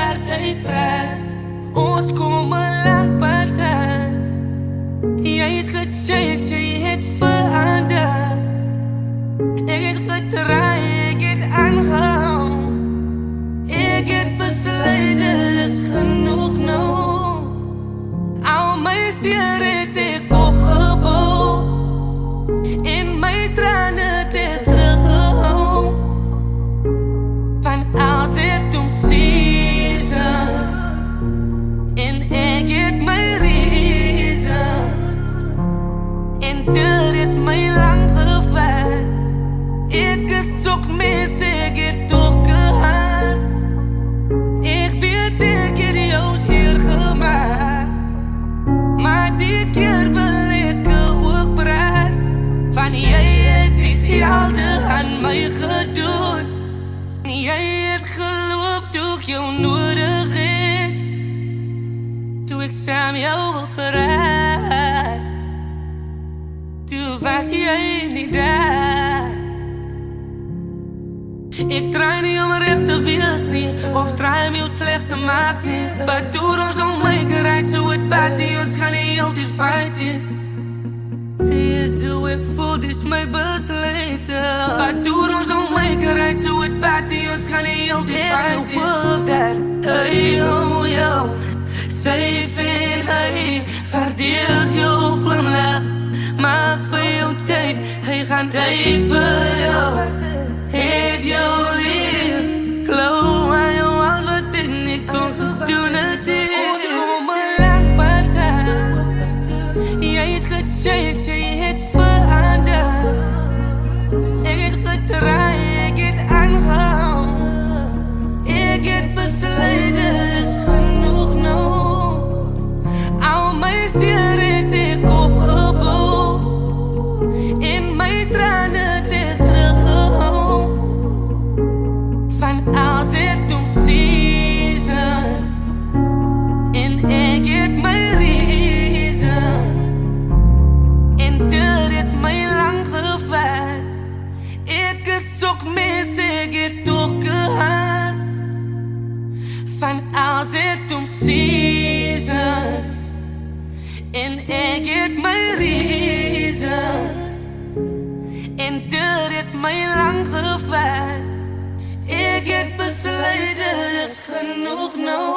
werd uitpraat. Ons kom 'n lang pad aan. Jy het gechange, jy het verander. Ek het getraai, ek het aangehou. Ek het besluit, dit is genoeg nou. Al my seer het ek opgebou. En my trane het ek teruggehou. Van als het om seasons. En ek het my reasons. En dit het my lang gevat. Ek is ook mens, ek het ook gehad. Ek weet ek het jou seer gemaakt. Maar die keer wil ek ook praat. Van jy het dieselfde aan my gedoen. Jy het geloop toe ek jou nodig het. Toe ek saam jou wil praat. Toe was jy nie daar. Ik draai niet om recht te wees nie, of draai om jou slecht te maak nie. But doe ons don't make it right, so het bad die ons gaan nie altijd fighten. Dit is hoe ek voel, dit is my besluiten. But doe ons don't make it right, so het bad die ons gaan nie altijd fighten. Ik hoop dat hy jou safe en hy waardeer jou glimlach. Maak vir jou tyd, hy gaan tyd vir jou. Het jou lief, geloof aan jou als wat ik niet kon doen het is. Ons kom 'n lang pad aan. Jy het gechange, jy het verander. Ek het getraai, ek het aangehou. Ek het besluit, dit is genoeg nou. Al my seer het ek opgebou. En my trane het ek teruggehou. Van als het om seasons. En ek het my reasons. En dit het my lang gevat. Ek is ook mens, ek het ook gehad. Van als het om seasons. En ek het my reasons. En dit het my lang gevat. Ik heb besluit, het is genoeg nou.